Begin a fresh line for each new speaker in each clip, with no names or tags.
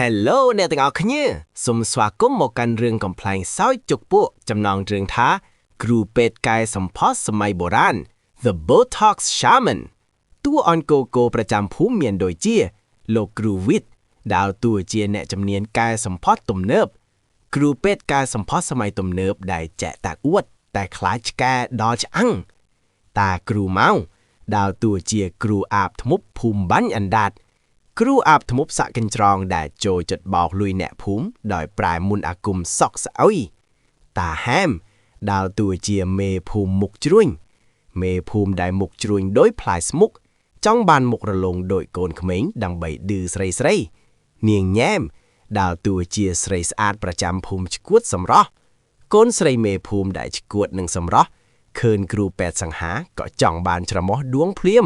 Hello អ្នកទាំងអស់គ្នាសូមស្វាគមន៍មកកាន់រឿងកំ pl ែងសោយជុកពួកចំណងរឿងថាគ្រូពេទ្យកែសម្ផស្សសម័យបុរាណ The Botox Shaman តួអង្គគោប្រចាំភូមិមានដូចជាលោកគ្រូវិទ្យដើរតួជាអ្នកជំនាញកែសម្ផស្សទំនើបគ្រូពេទ្យកែសម្ផស្សសម័យទំនើបដែលចែកតាក់អួតតែខ្លាចឆ្កែដល់ឆ្អឹងតាគ្រូម៉ៅដើរតួជាគ្រូអាបធ្មប់ភូមិបាញ់អណ្ដាតគ្រូអាបធ្មប់សាក់កញ្ច្រងដែលចូលចិត្តបោកលុយអ្នកភូមិដោយប្រែមុនអាគមសក់ស្អុយតាហែមដើរតួជាមេភូមិមុខជ្រួញមេភូមិដែលមុខជ្រួញដោយផ្លែស្មុកចង់បានមុខរលោងដោយកូនក្មេងដើម្បីឌឺស្រីនាងញ៉ែមដើរតួជាស្រីស្អាតប្រចាំភូមិឈួតសម្រស់កូនស្រីមេភូមិដែលឈួតនឹងសម្រស់ឃើញគ្រូពេទ្យសង្ហាក៏ចង់បានច្រមុះដួងភ្លាម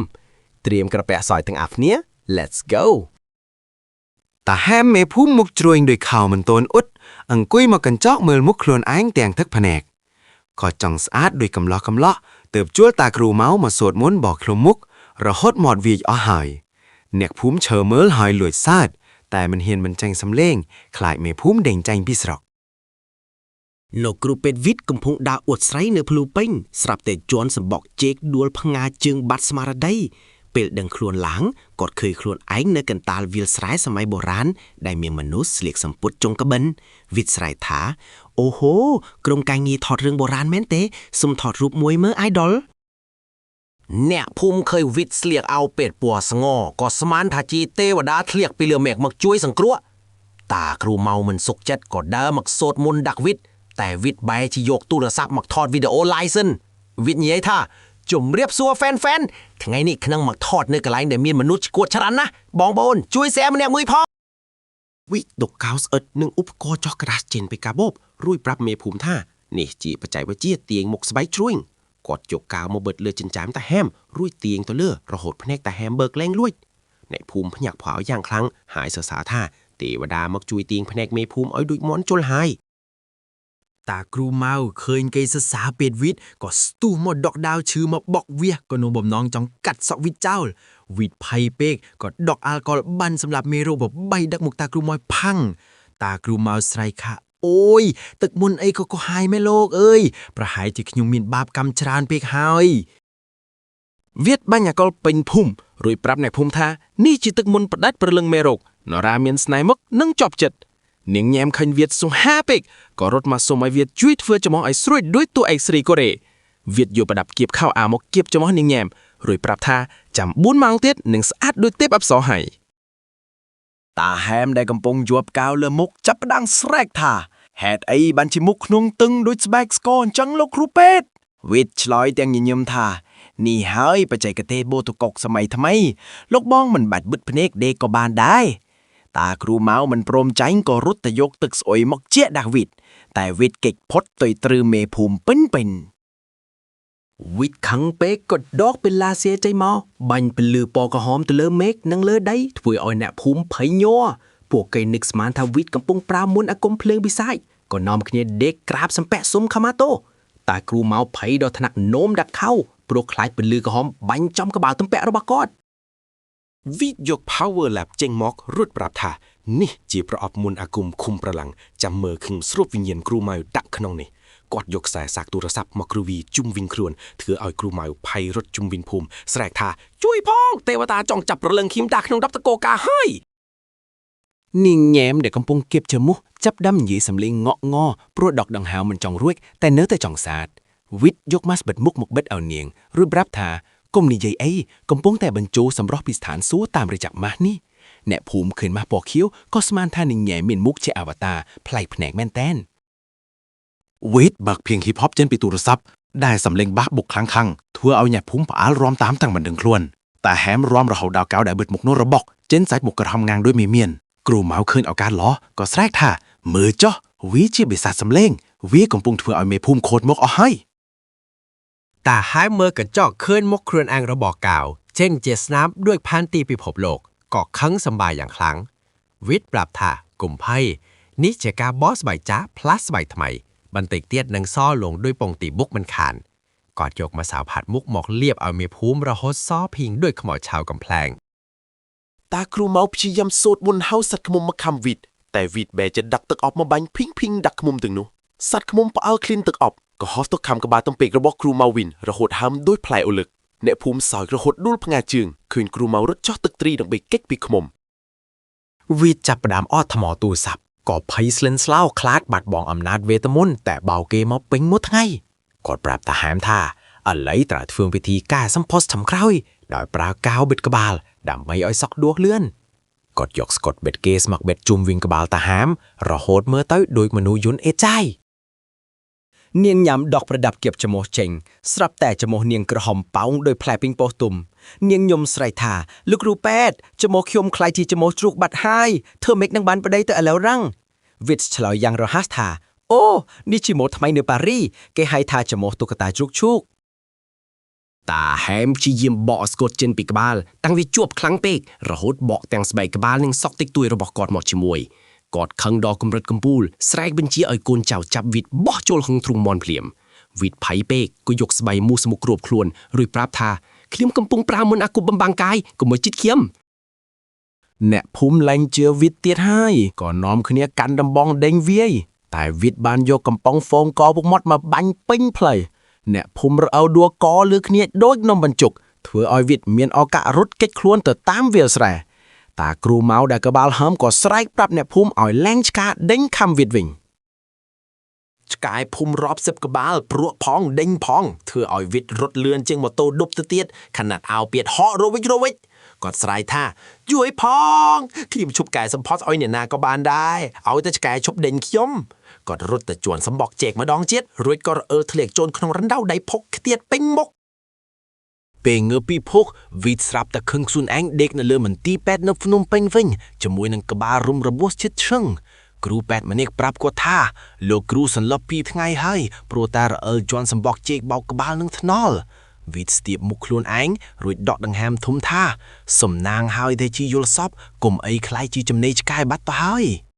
ត្រៀមក្រពះសอยទាំងអស់គ្នា Let's go
តាហែមមេភូមិមុខជ្រួញដោយខោមិនតូនអ៊ុតអង្គុយមកកញ្ចក់មើលមុខខ្លួនឯងទាំងទឹកភ្នែកក៏ចង់ស្អាតដោយកំឡោះទើបជួលតាគ្រូម៉ៅមកសូត្រមន្តបកឃ្លុំមុខរហូតមាត់វាចអស់ហើយអ្នកភូមិឈើមើលហើយលួចសើចតែមិនហ៊ានបញ្ចេញសំឡេងខ្លាចមេភូមិដេញចាញ់ពីស្រុក
លោកគ្រូពេទ្យវិទ្យកំពុងដើរអួតស្រីនៅភ្លូពេញស្រាប់តែជន់សម្បកជែកដួលផ្ងាជើងបាត់ស្មារតីពេលដឹងខ្លួនឡើងគាត់ឃើញខ្លួនឯងនៅកន្តាលវាលស្រែសម័យបុរាណដែលមានមនុស្សស្លៀកសំពត់ចុងក្បិនវិទ្យស្រែកថាអូហូក្រុមការងារថតរឿងបុរាណមែនទេសុំថតរូបមួយមើល idol អ្នកភូមិឃើញវិទ្យស្លៀកអាវពេទ្យពណ៌ស្ងរក៏ស្មានថាជាទេវតាធ្លាក់ពីលើមេឃមកជួយសង្គ្រោះតាគ្រូម៉ៅមិនសុខចិត្តក៏ដើរមកសូត្រមន្តដាក់វិទ្យតែវិទ្យបែរជាយកទូរស័ព្ទមកថតវីដេអូ license វិទ្យនិយាយថាជំរាបសួរ fan ថ្ងៃនេះខ្ញុំមកថតនៅកន្លែងដែលមានមនុស្សឈួតច្រើនណាស់បងប្អូនជួយ share ម្នាក់មួយផងវិដុកកៅស្អិតនិងឧបករណ៍ចោះក្រាសចេញពីកាបូបរួចប្រាប់មេភូមិថានេះជាបច្ចេកវិទ្យាទាញមុខស្បែកជ្រួញគាត់យកកាវមកបិទលើចិញ្ចើមតាហែមរួចទាញទៅលើរហូតភ្នែកតាហែមបើកលែងលួចអ្នកភូមិភ្ញាក់ផ្អើលយ៉ាងខ្លាំងហើយសរសើរថាទេវតាមកជួយទាញភ្នែកមេភូមិឲ្យដូចមន់ជល់ហើយតាគ្រូម៉ៅឃើញគេសរសើរពេទ្យវិទ្យក៏ស្ទុះមកដកដាវឈឺមកបុកវាក៏ក្នុងបំណងចង់កាត់សក់វិទ្យចោលវិទ្យភ័យពេកក៏ដកអាល់កុលបានសម្រាប់មេរោគបបីដឹកមុខតាគ្រូម៉ៅផាំងតាគ្រូម៉ៅស្រែកថាអូយទឹកមុនអីក៏ហាយមែនលោកអើយប្រហែលជាខ្ញុំមានបាបកម្មច្រើនពេកហើយវិទ្យបាញ់អាកុលពេញភូមិរួចប្រាប់អ្នកភូមិថានេះជាទឹកមុនផ្ដាច់ប្រលឹងមេរោគនរាមានស្នេហ៍មុខនិងជាប់ចិត្តនាងញ៉ែមឃើញវិទ្យសុហាពេកក៏រត់មកសុំឲ្យវិទ្យជួយធ្វើចំហឲ្យស្រួយដោយតួឯកស្រីកូរ៉េវិទ្យយកប្រដាប់គៀបខោអាវមកគៀបចំហនាងញ៉ែមរួចប្រាប់ថាចាំ4ម៉ោងទៀតនឹងស្អាតដូចទេពអប្សរហើយតាហែមដែលកំពុងជាប់កាវលើមុខចាប់ផ្ដាំងស្រែកថាហេតុអីបានជាមុខក្នុងតឹងដូចស្បែកស្គរអញ្ចឹងលោកគ្រូពេទ្យវិទ្យឆ្លើយទាំងញញឹមថានេះហើយបច្ចេកទេសបូតូកុកសម័យថ្មីលោកបងមិនបាច់បិទភ្នែកដេកក៏បានដែរតាគ្រូម៉ៅមិនព្រមចាញ់ក៏រត់ទៅយកទឹកស្អុយមកជែកដាក់វិទ្យតែវិទ្យគេចផុតទៅត្រឺមេភូមិពេញវិទ្យខឹងពេកក៏ដកពេលឡាសៀចេញមកបាញ់ពលឺពណ៌ក្រហមទៅលើមេឃនិងលើដីធ្វើឲ្យអ្នកភូមិភ័យញ័រពួកគេនឹកស្មានថាវិទ្យកំពុងប្រើមន្តអាគមភ្លើងពិសាចក៏នាំគ្នាដេកក្រាបសំពះសុំខមាទោតាគ្រូម៉ៅភ័យដល់ថ្នាក់នោមដាក់ខោព្រោះខ្លាចពលឺក្រហមបាញ់ចំក្បាលទំពាក់របស់គាត់វិទ្យយក Power Lab ចេញមករត់ប្រាប់ថានេះជាប្រអប់មន្តអាគមឃុំប្រឡាំងចាំមើលខ្ញុំស្រូបវិញ្ញាណគ្រូម៉ៅដាក់ក្នុងនេះគាត់យកខ្សែសាកទូរស័ព្ទមកគ្រវីជុំវិញខ្លួនធ្វើឲ្យគ្រូម៉ៅភ័យរត់ជុំវិញភូមិស្រែកថាជួយផងទេវតាចង់ចាប់ប្រលឹងឃីមតាក្នុង10តកោកាហើយនាងញ៉ែមដែលកំពុងគៀបច្រមុះចាប់ដាំនិយាយសំឡេងងក់ងព្រោះដកដង្ហើមមិនចង់រួចតែនៅតែចង់សាទវិទ្យយកម៉ាស់បិទមុខមកបិទឲ្យនាងរួចប្រាប់ថាកុំនិយាយអីកំពុងតែបញ្ជូរសម្រស់ពីស្ថានសួគ៌តាមរយៈម៉ាស់នេះអ្នកភូមិឃើញម៉ាស់ពណ៌ខៀវក៏ស្មានថានាងញ៉ែមានមុខជាអវតារប្លែកភ្នែកមែនតែនវិទ្យបើកភៀងហ៊ីបហបចេញពីទូរស័ព្ទដែលសំឡេងបាសបុកខ្លាំងធ្វើឲ្យអ្នកភូមិផ្អើលរាំតាមទាំងមិនដឹងខ្លួនតែហែមរាំរហូតដល់កៅដែលបិទមុខនោះរបស់ចេញសាច់មុខក្រហមងាងដូចមានគ្រូម៉ៅឃើញឱកាសល្អក៏ស្រែកថាមើលចុះវាជាបិសាចសំឡេងវាកំពុងធ្វើឲ្យមេភូមិខូចមុខអស់ហើយតាហែមមើលកញ្ចក់ឃើញមុខខ្លួនឯងរបស់កៅចេញជាស្នាមដូចផានទីពិភពលោកក៏ខឹងសម្បាយយ៉ាងខ្លាំងវិទ្យប្រាប់ថាកុំភ័យនេះជាការបោះស្បែកចាស់ផ្លាស់ស្បែកថ្មីបន្តិចទៀតនឹងសលងដោយពងទីបុកមិនខានគាត់យកម្សៅផាត់មុខមកលាបឲ្យមេភូមិរហូតសភីងដូចខ្មោចឆៅកំ pl ែង
តាគ្រូមកព្យាយាមសូត្រមន្តហៅសត្វឃ្មុំមកខំវិតតែវិតបែរជាដាក់ទឹកអប់មកបាញ់ភីងភីងដាក់ឃ្មុំទាំងនោះសត្វឃ្មុំផ្អើលឃ្លានទឹកអប់ក៏ហោះទៅខំក្បាលទំពេករបស់គ្រូមកវិញរហូតហើមដូចផ្លែអូលឹកអ្នកភូមិសោយរហូតដួលផ្ងាជើងឃើញគ្រូមករត់ចោះទឹកត្រីដើម្បីគេចពីឃ្មុំ
វិតចាប់ផ្ដើមអត់ថ្មទូរស័ព្ទក៏ភ័យស្លិនស្លោខ្លាចបាត់បង់អំណាចវេទមន្តតែបោកគេមកពេញមួយថ្ងៃគាត់ប្រាប់តាហាមថាឥឡូវត្រូវធ្វើពិធីការសម្ផស្សឆ្នាំក្រោយដោយប្រើកាវបិទក្បាលដើម្បីឲ្យសក់ដួសលឿនគាត់យកស្កុតបិទគេស្ម័គ្របិទជុំវិញក្បាលតាហាមរហូតមើលទៅដូចមនុស្សយន្តអេចាយនាងញ៉ាំដកប្រដាប់គៀបច្រមុះចេញស្រាប់តែច្រមុះនាងក្រហមប៉ោងដោយផ្លែពេញពោះទុំនាងញុំស្រែកថាលោកគ្រូប៉ែតច្រមុះខ្ញុំខ្លាយជាច្រមុះជ្រូកបាត់ហើយធ្វើម៉េចនឹងបានប្តីទៅឥឡូវរឹងវិតឆ្លើយយ៉ាងរហ័សថាអូនេះជាម៉ូដថ្មីនៅប៉ារីគេហៅថាច្រមុះតុក្កតាជ្រូកឈូកតាហែមព្យាយាមបកស្កុតចេញពីក្បាលតាំងវាជាប់ខ្លាំងពេករហូតបកទាំងស្បែកក្បាលនិងសក់តិចតួចរបស់គាត់មកជាមួយគាត់ខឹងដល់កម្រិតកំពូលស្រែកបញ្ជាឲ្យកូនចៅចាប់វិតបោះចូលក្នុងទ្រុងមន់ភ្លាមវិតភ័យពេកក៏យកស្បៃមូសមកគ្របខ្លួនរួចប្រាប់ថាខ្ញុំកំពុងប្រើមន្តអាគមបំបាំងកាយកុំឲ្យជិតខ្ញុំអ្នកភូមិលែងជឿវិតទៀតហើយក៏នាំគ្នាកាន់ដំបងដេញវាយតែវិតបានយកកំប៉ុងហ្វូងកពុកមាត់មកបាញ់ពេញផ្លូវអ្នកភូមិរអៅដួលកលើគ្នាដូចនំបញ្ចុកធ្វើឲ្យវិតមានឱកាសរត់គេចខ្លួនទៅតាមវាលស្រែតាគ្រូម៉ៅដែលក្បាលហើមក៏ស្រែកប្រាប់អ្នកភូមិឲ្យលែងឆ្កាដេញខំវិតវិញឆ្កែភូមិរាប់សិបក្បាលព្រក់ផងដេញផងធ្វើឲ្យវិតរត់លឿនជាងម៉ូតូដប់ទៅទៀតខណៈអោពៀតហក់រវិចគាត់ស្រែកថាជួយផងខ្ញុំឈប់កែសម្ផស្សឲ្យអ្នកណាក៏បានដែរឲ្យតែឆ្កែឈប់ដេញខ្ញុំគាត់រត់ទៅជួនសម្បកជែកម្ដងទៀតរួចក៏រអើធ្លាក់ចូលក្នុងរណ្ដៅដៃផុកខ្ទាតពេញមុខពេលងើបពីភុកវីតស្រាប់តែខឹងខ្លួនឯងដេកនៅលើមន្ទីរពេទ្យនៅភ្នំពេញវិញជាមួយនឹងក្បាលរុំរបួសជិតឈឹងគ្រូពេទ្យម្នាក់ប្រាប់គាត់ថាលោកគ្រូសន្លប់2ថ្ងៃហើយព្រោះតែរអើជន់សម្បកជែកបោកក្បាលនឹងថ្នល់វីតស្ទាបមុខខ្លួនឯងរួចដកដង្ហើមធំថាសំណាងហើយតែជាយល់សពកុំអីខ្លាយជាចំណេះឆ្កែបាត់ទៅហើយ